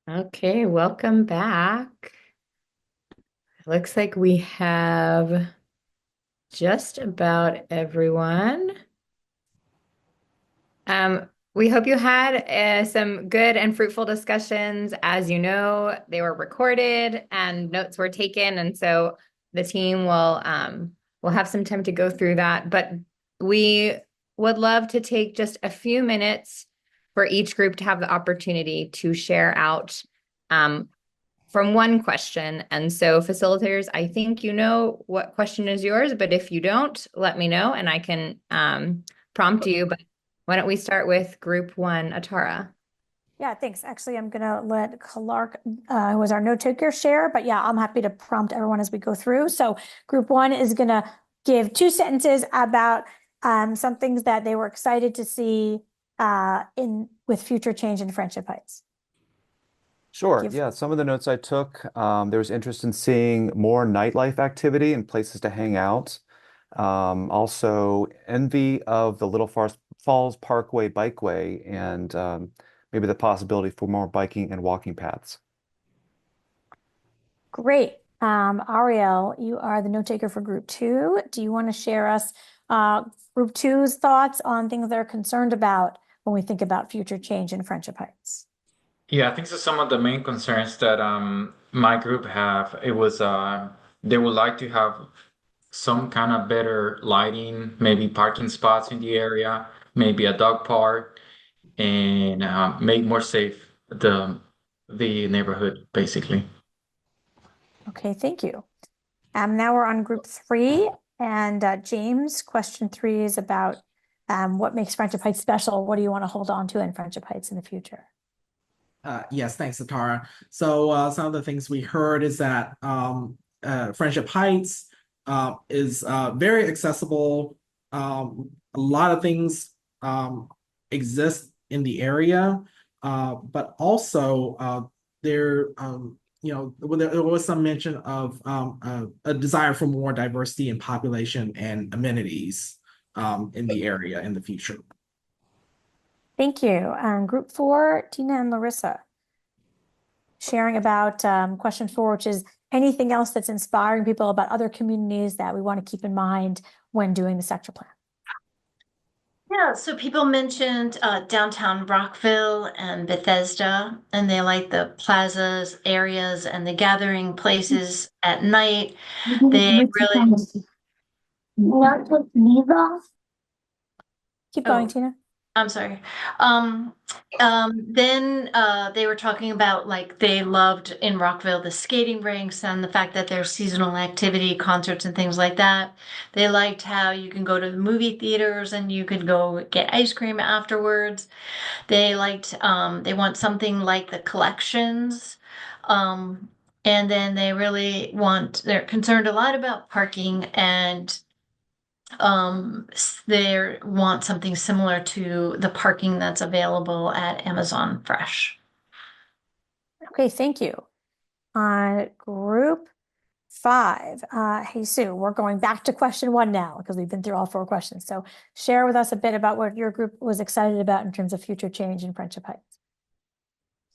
Okay, welcome back. Looks like we have just about everyone. We hope you had some good and fruitful discussions. As you know, they were recorded and notes were taken, and so the team will have some time to go through that. But we would love to take just a few minutes for each group to have the opportunity to share out um, from one question. And so, facilitators, I think you know what question is yours, but if you don't, let me know and I can prompt you. But why don't we start with group one, Atara? Yeah, thanks. Actually, I'm gonna let Clark, who is our note taker, share, but yeah, I'm happy to prompt everyone as we go through. So group one is gonna give two sentences about some things that they were excited to see in with future change in Friendship Heights. Sure. Give Yeah. Some of the notes I took, there was interest in seeing more nightlife activity and places to hang out. Also, envy of the Falls Parkway bikeway and maybe the possibility for more biking and walking paths. Great. Ariel, you are the note taker for group two. Do you want to share us group two's thoughts on things they're concerned about when we think about future change in Friendship Heights? Yeah, I think so some of the main concerns that my group have, it was they would like to have some kind of better lighting, maybe parking spots in the area, maybe a dog park, and make more safe the neighborhood, basically. Okay, thank you. Now we're on group three, and James, question three is about what makes Friendship Heights special? What do you want to hold on to in Friendship Heights in the future? Yes, thanks, Satara. So some of the things we heard is that Friendship Heights is very accessible. A lot of things exist in the area, but also there was some mention of a desire for more diversity in population and amenities in the area in the future. Thank you. Group four, Tina and Larissa, sharing about question four, which is anything else that's inspiring people about other communities that we want to keep in mind when doing the sector plan. Yeah, so people mentioned downtown Rockville and Bethesda, and they like the plazas, areas, and the gathering places at night. They really, Keep going, oh, Tina. I'm sorry. Um, then they were talking about like they loved in Rockville the skating rinks and the fact that there's seasonal activity, concerts and things like that. They liked how you can go to the movie theaters and you could go get ice cream afterwards. They want something like the collections. Um, and then they're concerned a lot about parking and they want something similar to the parking that's available at Amazon Fresh. Okay, thank you. On group five, hey Sue, we're going back to question one now because we've been through all four questions. So share with us a bit about what your group was excited about in terms of future change in Friendship Heights.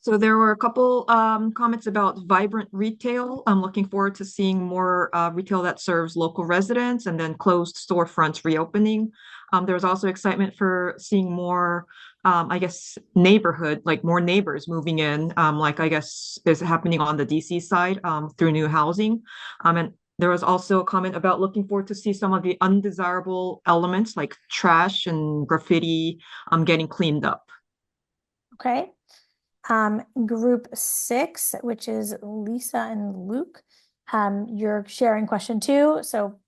So there were a couple comments about vibrant retail. I'm looking forward to seeing more retail that serves local residents and then closed storefronts reopening. There was also excitement for seeing more, I guess, neighborhood, like more neighbors moving in, like I guess is happening on the DC side through new housing. And there was also a comment about looking forward to see some of the undesirable elements like trash and graffiti getting cleaned up. Okay. Group six, which is Lisa and Luke. You're sharing question two. So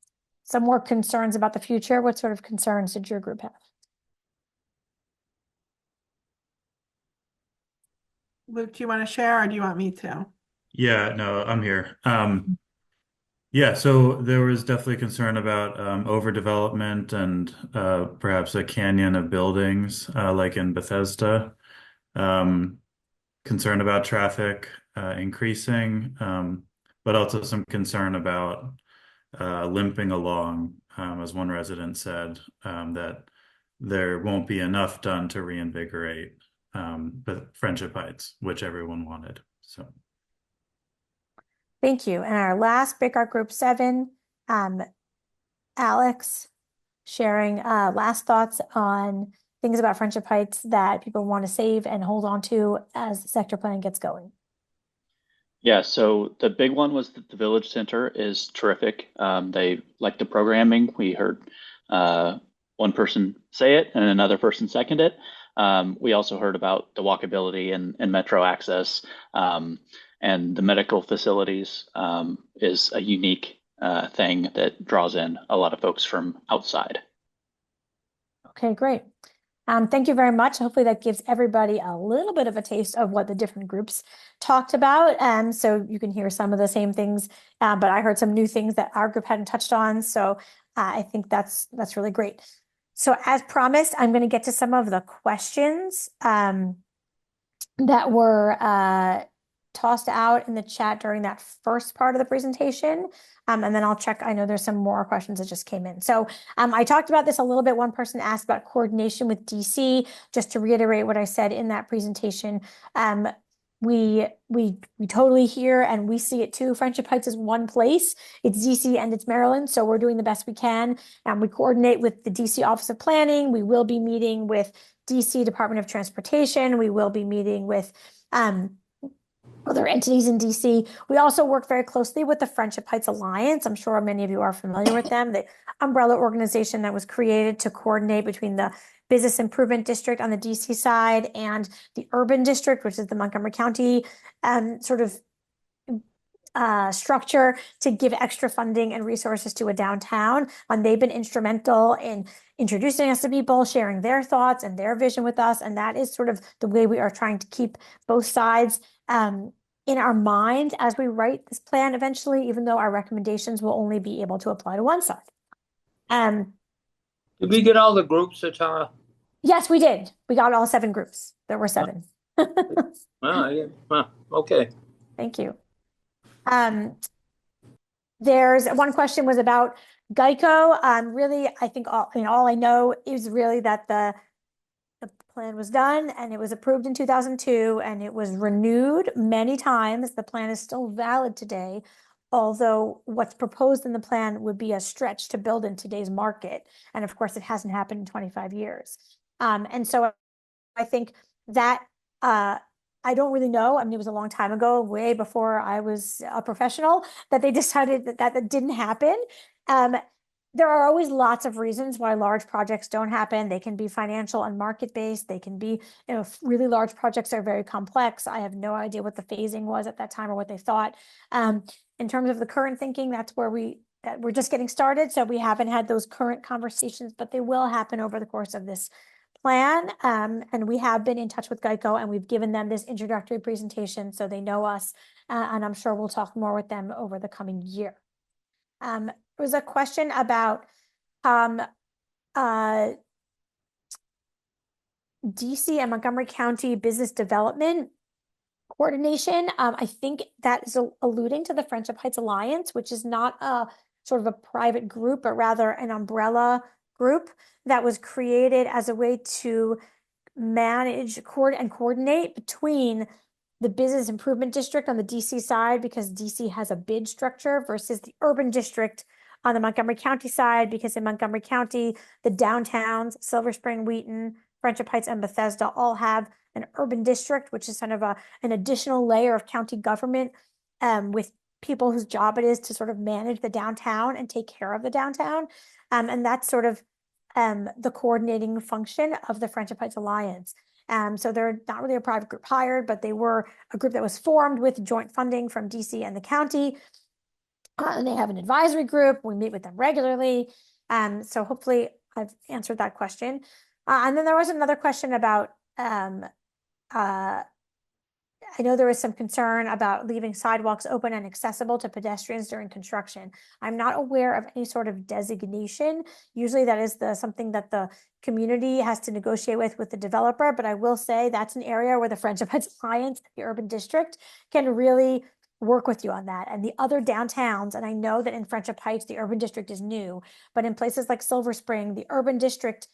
some more concerns about the future. What sort of concerns did your group have? Luke, do you want to share or do you want me to? Yeah, no, I'm here. Yeah, so there was definitely concern about overdevelopment and perhaps a canyon of buildings like in Bethesda. Um, Concern about traffic increasing, but also some concern about limping along, as one resident said, that there won't be enough done to reinvigorate the Friendship Heights, which everyone wanted. So. Thank you. And our last Big Art Group 7, Alex, sharing last thoughts on things about Friendship Heights that people want to save and hold on to as the sector plan gets going. Yeah, so the big one was that the Village Center is terrific. They like the programming. We heard one person say it and another person second it. We also heard about the walkability and metro access, and the medical facilities is a unique thing that draws in a lot of folks from outside. Okay, great. Thank you very much. Hopefully that gives everybody a little bit of a taste of what the different groups talked about. So you can hear some of the same things, but I heard some new things that our group hadn't touched on. So I think that's really great. So as promised, I'm going to get to some of the questions that were tossed out in the chat during that first part of the presentation. And then I'll check. I know there's some more questions that just came in. So I talked about this a little bit. One person asked about coordination with DC. Just to reiterate what I said in that presentation, we totally hear and we see it too. Friendship Heights is one place. It's DC and it's Maryland. So we're doing the best we can. And we coordinate with the DC Office of Planning. We will be meeting with DC Department of Transportation. We will be meeting with other entities in DC. We also work very closely with the Friendship Heights Alliance. I'm sure many of you are familiar with them, the umbrella organization that was created to coordinate between the Business Improvement District on the DC side and the Urban District, which is the Montgomery County sort of structure to give extra funding and resources to a downtown. And they've been instrumental in introducing us to people, sharing their thoughts and their vision with us. And that is sort of the way we are trying to keep both sides in our mind as we write this plan eventually, even though our recommendations will only be able to apply to one side. Did we get all the groups, Tara? Yes, we did. We got all 7 groups. There were 7. Okay. Thank you. There's one question was about Geico. Really, I think all I know is really that the plan was done and it was approved in 2002 and it was renewed many times. The plan is still valid today, although what's proposed in the plan would be a stretch to build in today's market. And of course, it hasn't happened in 25 years. And so I think that I don't really know. I mean, it was a long time ago, way before I was a professional, that they decided that didn't happen. There are always lots of reasons why large projects don't happen. They can be financial and market-based. They can be, really large projects are very complex. I have no idea what the phasing was at that time or what they thought. In terms of the current thinking, that's where we're just getting started. So we haven't had those current conversations, but they will happen over the course of this plan. And we have been in touch with Geico and we've given them this introductory presentation so they know us. And I'm sure we'll talk more with them over the coming year. There was a question about DC and Montgomery County business development coordination. I think that is alluding to the Friendship Heights Alliance, which is not a sort of a private group, but rather an umbrella group that was created as a way to manage and coordinate between the Business Improvement District on the DC side, because DC has a bid structure, versus the Urban District on the Montgomery County side, because in Montgomery County, the downtowns, Silver Spring, Wheaton, Friendship Heights, and Bethesda all have an urban district, which is kind of an additional layer of county government with people whose job it is to sort of manage the downtown and take care of the downtown. And that's sort of the coordinating function of the Friendship Heights Alliance. So they're not really a private group hired, but they were a group that was formed with joint funding from DC and the county. And they have an advisory group. We meet with them regularly. So hopefully I've answered that question. And then there was another question about, I know there was some concern about leaving sidewalks open and accessible to pedestrians during construction. I'm not aware of any sort of designation. Usually that is something that the community has to negotiate with the developer, but I will say that's an area where the Friendship Heights Alliance, the Urban District, can really work with you on that. And the other downtowns, and I know that in Friendship Heights, the Urban District is new, but in places like Silver Spring, the Urban District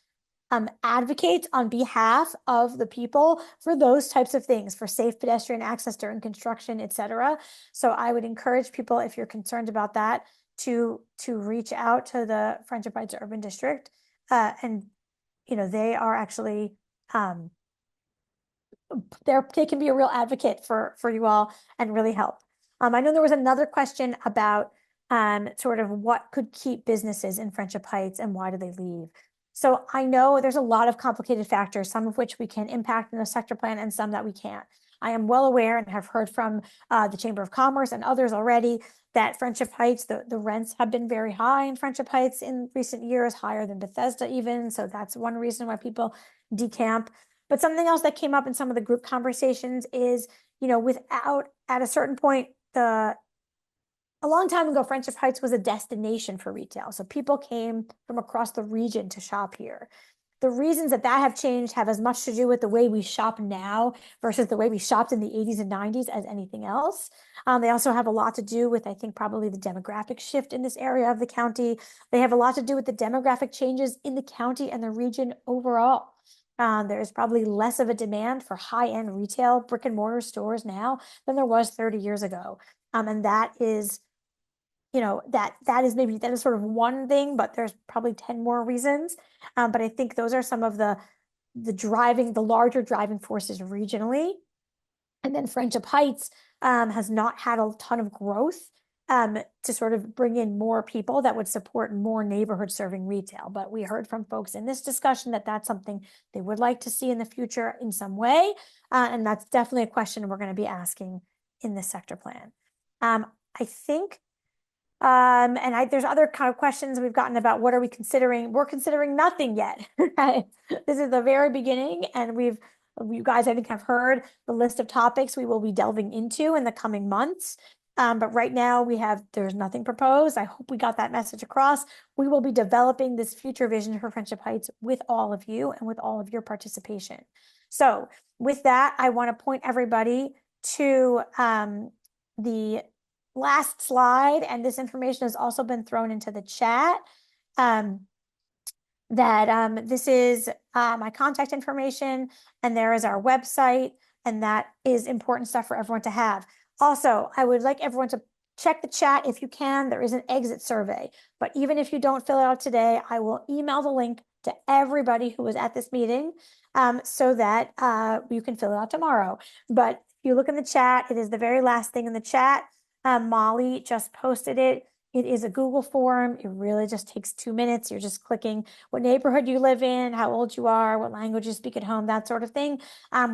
advocates on behalf of the people for those types of things, for safe pedestrian access during construction, etc. So I would encourage people, if you're concerned about that, to reach out to the Friendship Heights Urban District, and they are actually they can be a real advocate for you all and really help. I know there was another question about sort of what could keep businesses in Friendship Heights and why do they leave. So I know there's a lot of complicated factors, some of which we can impact in the sector plan and some that we can't. I am well aware and have heard from the Chamber of Commerce and others already that Friendship Heights, the rents have been very high in Friendship Heights in recent years, higher than Bethesda even. So that's one reason why people decamp. But something else that came up in some of the group conversations is, without, at a certain point, a long time ago, Friendship Heights was a destination for retail. So people came from across the region to shop here. The reasons that have changed have as much to do with the way we shop now versus the way we shopped in the 80s and 90s as anything else. They also have a lot to do with, I think, probably the demographic shift in this area of the county. They have a lot to do with the demographic changes in the county and the region overall. There's probably less of a demand for high-end retail brick and mortar stores now than there was 30 years ago. And that is, that is sort of one thing, but there's probably 10 more reasons. But I think those are some of the larger driving forces regionally. And then Friendship Heights has not had a ton of growth to sort of bring in more people that would support more neighborhood serving retail. But we heard from folks in this discussion that that's something they would like to see in the future in some way. And that's definitely a question we're going to be asking in the sector plan. I think, there's other kind of questions we've gotten about what are we considering? We're considering nothing yet. This is the very beginning, and you guys, I think, have heard the list of topics we will be delving into in the coming months. But right now there's nothing proposed. I hope we got that message across. We will be developing this future vision for Friendship Heights with all of you and with all of your participation. So with that, I want to point everybody to the last slide, and this information has also been thrown into the chat. This is my contact information, and there is our website, and that is important stuff for everyone to have. Also, I would like everyone to check the chat if you can. There is an exit survey, but even if you don't fill it out today, I will email the link to everybody who was at this meeting so that you can fill it out tomorrow. But if you look in the chat, it is the very last thing in the chat. Molly just posted it. It is a Google form. It really just takes 2 minutes. You're just clicking what neighborhood you live in, how old you are, what language you speak at home, that sort of thing.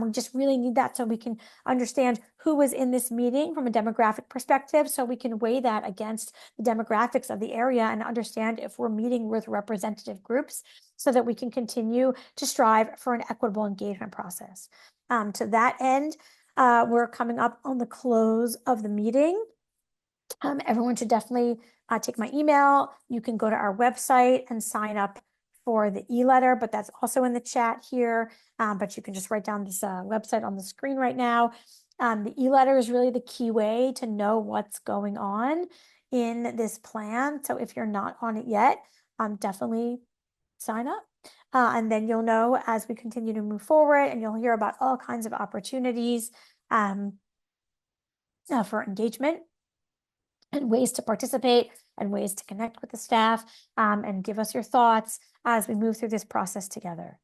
We just really need that so we can understand who was in this meeting from a demographic perspective, so we can weigh that against the demographics of the area and understand if we're meeting with representative groups so that we can continue to strive for an equitable engagement process. To that end, we're coming up on the close of the meeting. Everyone should definitely take my email. You can go to our website and sign up for the e-letter, but that's also in the chat here. But you can just write down this website on the screen right now. The e-letter is really the key way to know what's going on in this plan. So if you're not on it yet, definitely sign up. And then you'll know as we continue to move forward, and you'll hear about all kinds of opportunities for engagement and ways to participate and ways to connect with the staff and give us your thoughts as we move through this process together.